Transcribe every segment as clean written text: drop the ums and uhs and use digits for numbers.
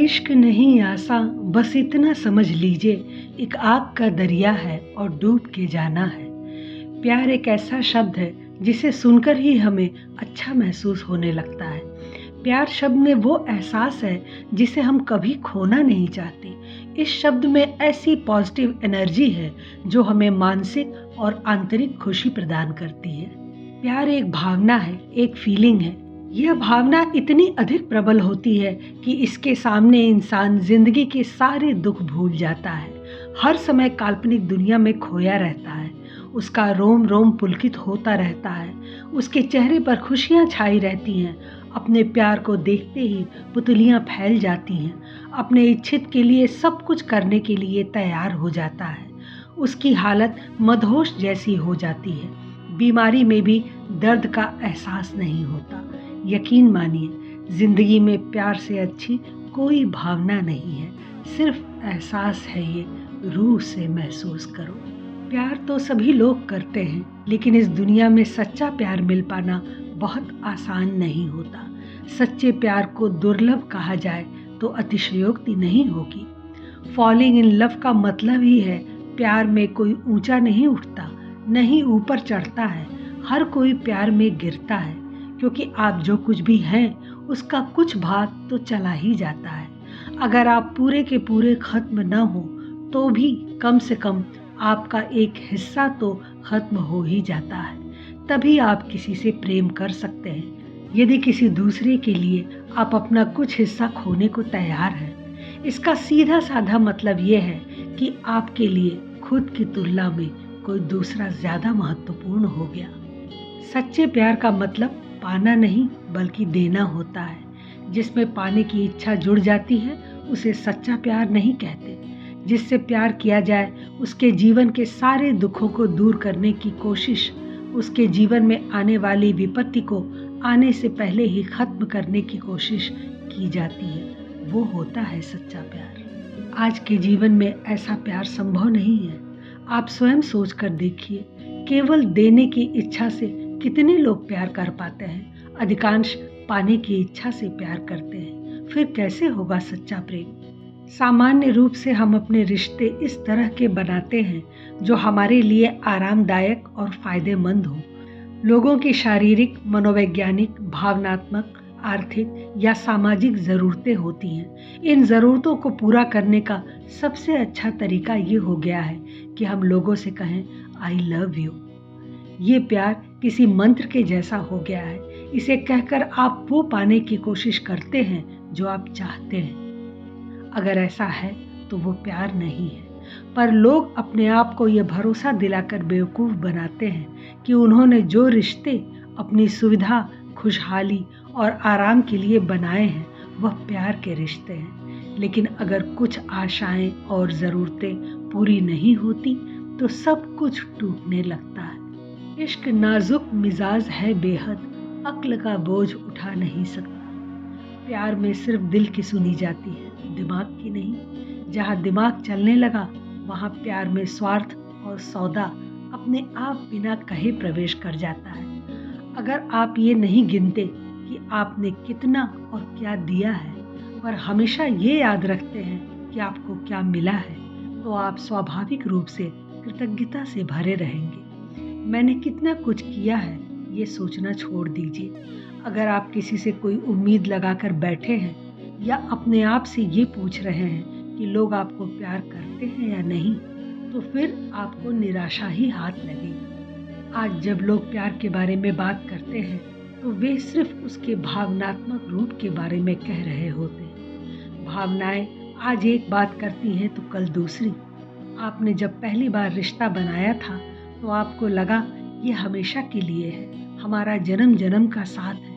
इश्क नहीं आसा, बस इतना समझ लीजिए, एक आग का दरिया है और डूब के जाना है। प्यार एक ऐसा शब्द है जिसे सुनकर ही हमें अच्छा महसूस होने लगता है। प्यार शब्द में वो एहसास है जिसे हम कभी खोना नहीं चाहते। इस शब्द में ऐसी पॉजिटिव एनर्जी है जो हमें मानसिक और आंतरिक खुशी प्रदान करती है। प्यार एक भावना है, एक फीलिंग है। यह भावना इतनी अधिक प्रबल होती है कि इसके सामने इंसान जिंदगी के सारे दुख भूल जाता है। हर समय काल्पनिक दुनिया में खोया रहता है। उसका रोम रोम पुलकित होता रहता है। उसके चेहरे पर खुशियां छाई रहती हैं। अपने प्यार को देखते ही पुतलियां फैल जाती हैं। अपने इच्छित के लिए सब कुछ करने के लिए तैयार हो जाता है। उसकी हालत मदहोश जैसी हो जाती है। बीमारी में भी दर्द का एहसास नहीं होता। यकीन मानिए, जिंदगी में प्यार से अच्छी कोई भावना नहीं है। सिर्फ एहसास है, ये रूह से महसूस करो। प्यार तो सभी लोग करते हैं, लेकिन इस दुनिया में सच्चा प्यार मिल पाना बहुत आसान नहीं होता। सच्चे प्यार को दुर्लभ कहा जाए तो अतिशयोक्ति नहीं होगी। फॉलिंग इन लव का मतलब ही है प्यार में कोई ऊंचा नहीं उठता, नहीं ऊपर चढ़ता है। हर कोई प्यार में गिरता है, क्योंकि आप जो कुछ भी हैं उसका कुछ भाग तो चला ही जाता है। अगर आप पूरे के पूरे खत्म न हो तो भी कम से कम आपका एक हिस्सा तो खत्म हो ही जाता है। तभी आप किसी से प्रेम कर सकते हैं, यदि किसी दूसरे के लिए आप अपना कुछ हिस्सा खोने को तैयार हैं। इसका सीधा साधा मतलब ये है कि आपके लिए खुद की तुलना में कोई दूसरा ज्यादा महत्वपूर्ण हो गया। सच्चे प्यार का मतलब पाना नहीं बल्कि देना होता है। जिसमें पाने की इच्छा जुड़ जाती है उसे सच्चा प्यार नहीं कहते। जिससे प्यार किया जाए उसके जीवन के सारे दुखों को दूर करने की कोशिश, उसके जीवन में आने वाली विपत्ति को आने से पहले ही खत्म करने की कोशिश की जाती है, वो होता है सच्चा प्यार। आज के जीवन में ऐसा प्यार संभव नहीं है। आप स्वयं सोच कर देखिए, केवल देने की इच्छा से कितने लोग प्यार कर पाते हैं। अधिकांश पाने की इच्छा से प्यार करते हैं। फिर कैसे होगा सच्चा प्रेम? सामान्य रूप से हम अपने रिश्ते इस तरह के बनाते हैं जो हमारे लिए आरामदायक और फायदेमंद हो। लोगों की शारीरिक, मनोवैज्ञानिक, भावनात्मक, आर्थिक या सामाजिक ज़रूरतें होती हैं। इन ज़रूरतों को पूरा करने का सबसे अच्छा तरीका ये हो गया है कि हम लोगों से कहें आई लव यू। ये प्यार किसी मंत्र के जैसा हो गया है। इसे कहकर आप वो पाने की कोशिश करते हैं जो आप चाहते हैं। अगर ऐसा है तो वो प्यार नहीं है। पर लोग अपने आप को ये भरोसा दिलाकर बेवकूफ़ बनाते हैं कि उन्होंने जो रिश्ते अपनी सुविधा, खुशहाली और आराम के लिए बनाए हैं वह प्यार के रिश्ते हैं। लेकिन अगर कुछ आशाएं और ज़रूरतें पूरी नहीं होती तो सब कुछ टूटने लगता है। इश्क नाजुक मिजाज है बेहद, अक्ल का बोझ उठा नहीं सकता। प्यार में सिर्फ दिल की सुनी जाती है, दिमाग की नहीं। जहाँ दिमाग चलने लगा वहाँ प्यार में स्वार्थ और सौदा अपने आप बिना कहे प्रवेश कर जाता है। अगर आप ये नहीं गिनते कि आपने कितना और क्या दिया है, पर हमेशा ये याद रखते हैं कि आपको क्या मिला है, तो आप स्वाभाविक रूप से कृतज्ञता से भरे रहेंगे। मैंने कितना कुछ किया है ये सोचना छोड़ दीजिए। अगर आप किसी से कोई उम्मीद लगाकर बैठे हैं या अपने आप से ये पूछ रहे हैं कि लोग आपको प्यार करते हैं या नहीं, तो फिर आपको निराशा ही हाथ लगेगी। आज जब लोग प्यार के बारे में बात करते हैं तो वे सिर्फ उसके भावनात्मक रूप के बारे में कह रहे होते हैं। भावनाएं आज एक बात करती हैं तो कल दूसरी। आपने जब पहली बार रिश्ता बनाया था तो आपको लगा ये हमेशा के लिए है, हमारा जन्म जन्म का साथ है।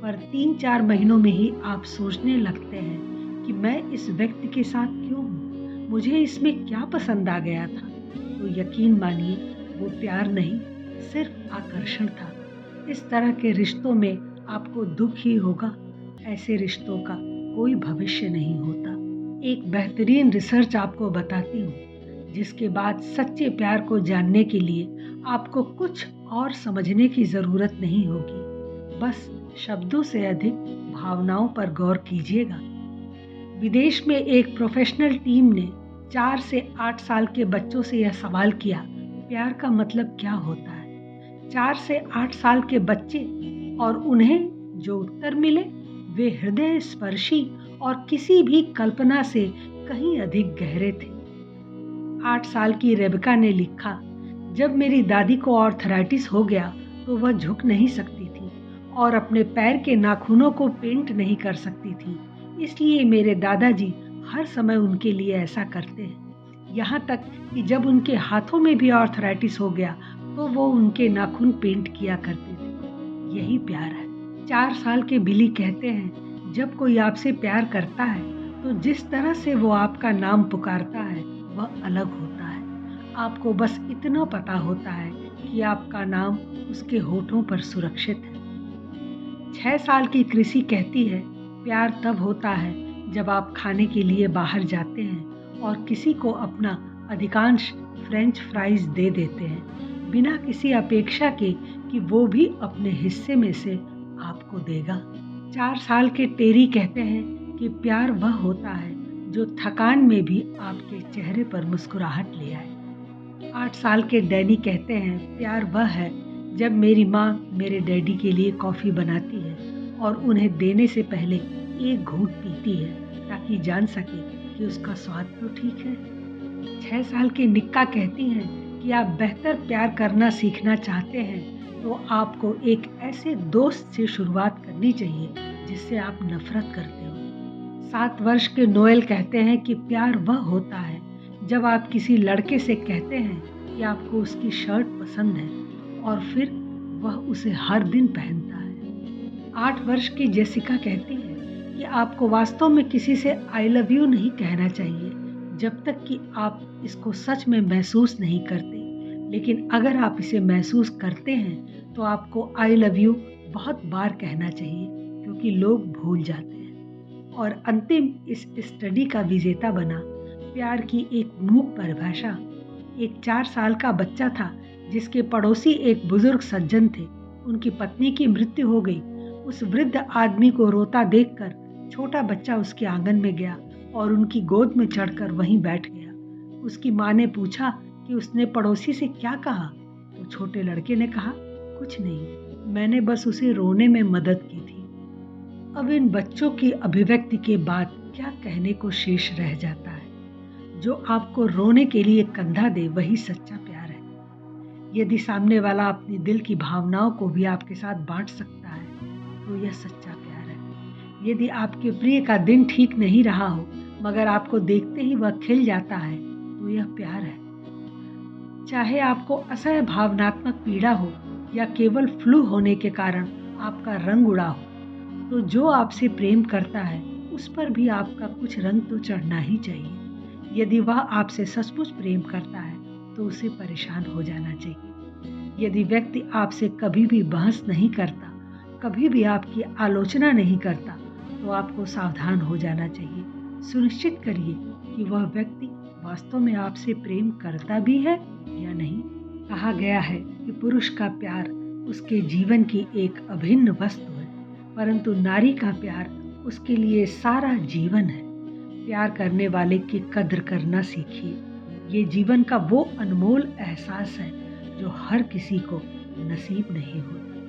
पर 3-4 महीनों में ही आप सोचने लगते हैं कि मैं इस व्यक्ति के साथ क्यों हूँ, मुझे इसमें क्या पसंद आ गया था। तो यकीन मानिए वो प्यार नहीं, सिर्फ आकर्षण था। इस तरह के रिश्तों में आपको दुख ही होगा। ऐसे रिश्तों का कोई भविष्य नहीं होता। एक बेहतरीन रिसर्च आपको बताती हूँ, जिसके बाद सच्चे प्यार को जानने के लिए आपको कुछ और समझने की ज़रूरत नहीं होगी। बस शब्दों से अधिक भावनाओं पर गौर कीजिएगा। विदेश में एक प्रोफेशनल टीम ने 4 से 8 साल के बच्चों से यह सवाल किया, प्यार का मतलब क्या होता है? 4 से 8 साल के बच्चे, और उन्हें जो उत्तर मिले वे हृदय स्पर्शी और किसी भी कल्पना से कहीं अधिक गहरे थे। 8 साल की रेबिका ने लिखा, जब मेरी दादी को आर्थराइटिस हो गया तो वह झुक नहीं सकती थी और अपने पैर के नाखूनों को पेंट नहीं कर सकती थी, इसलिए मेरे दादाजी हर समय उनके लिए ऐसा करते हैं। यहाँ तक कि जब उनके हाथों में भी आर्थराइटिस हो गया तो वो उनके नाखून पेंट किया करते थे। यही प्यार है। 4 साल के बिली कहते हैं, जब कोई आपसे प्यार करता है तो जिस तरह से वो आपका नाम पुकारता है वह अलग होता है। आपको बस इतना पता होता है कि आपका नाम उसके होठों पर सुरक्षित है। 6 साल की कृषि कहती है, प्यार तब होता है जब आप खाने के लिए बाहर जाते हैं और किसी को अपना अधिकांश फ्रेंच फ्राइज दे देते हैं, बिना किसी अपेक्षा के कि वो भी अपने हिस्से में से आपको देगा। 4 साल के टेरी कहते हैं कि प्यार वह होता है जो थकान में भी आपके चेहरे पर मुस्कुराहट ले आए। 8 साल के डैनी कहते हैं, प्यार वह है जब मेरी माँ मेरे डैडी के लिए कॉफ़ी बनाती है और उन्हें देने से पहले एक घूंट पीती है ताकि जान सके कि उसका स्वाद तो ठीक है। 6 साल की निक्का कहती हैं कि आप बेहतर प्यार करना सीखना चाहते हैं तो आपको एक ऐसे दोस्त से शुरुआत करनी चाहिए जिससे आप नफरत करते हो। 7 वर्ष के नोएल कहते हैं कि प्यार वह होता है जब आप किसी लड़के से कहते हैं कि आपको उसकी शर्ट पसंद है और फिर वह उसे हर दिन पहनता है। 8 वर्ष की जेसिका कहती है कि आपको वास्तव में किसी से आई लव यू नहीं कहना चाहिए जब तक कि आप इसको सच में महसूस नहीं करते, लेकिन अगर आप इसे महसूस करते हैं तो आपको आई लव यू बहुत बार कहना चाहिए क्योंकि लोग भूल जाते हैं। और अंतिम इस स्टडी का विजेता बना प्यार की एक मूक परिभाषा। एक 4 साल का बच्चा था जिसके पड़ोसी एक बुजुर्ग सज्जन थे। उनकी पत्नी की मृत्यु हो गई। उस वृद्ध आदमी को रोता देखकर छोटा बच्चा उसके आंगन में गया और उनकी गोद में चढ़कर वहीं बैठ गया। उसकी माँ ने पूछा कि उसने पड़ोसी से क्या कहा, तो छोटे लड़के ने कहा, कुछ नहीं, मैंने बस उसे रोने में मदद की थी। अब इन बच्चों की अभिव्यक्ति के बाद क्या कहने को शेष रह जाता है? जो आपको रोने के लिए कंधा दे वही सच्चा प्यार है। यदि सामने वाला अपनी दिल की भावनाओं को भी आपके साथ बांट सकता है तो यह सच्चा प्यार है। यदि आपके प्रिय का दिन ठीक नहीं रहा हो मगर आपको देखते ही वह खिल जाता है तो यह प्यार है। चाहे आपको असह्य भावनात्मक पीड़ा हो या केवल फ्लू होने के कारण आपका रंग उड़ा हो, तो जो आपसे प्रेम करता है उस पर भी आपका कुछ रंग तो चढ़ना ही चाहिए। यदि वह आपसे सचमुच प्रेम करता है तो उसे परेशान हो जाना चाहिए। यदि व्यक्ति आपसे कभी भी बहस नहीं करता, कभी भी आपकी आलोचना नहीं करता, तो आपको सावधान हो जाना चाहिए। सुनिश्चित करिए कि वह व्यक्ति वास्तव में आपसे प्रेम करता भी है या नहीं। कहा गया है कि पुरुष का प्यार उसके जीवन की एक अभिन्न वस्तु है, परंतु नारी का प्यार उसके लिए सारा जीवन है। प्यार करने वाले की कद्र करना सीखिए। ये जीवन का वो अनमोल एहसास है जो हर किसी को नसीब नहीं होता।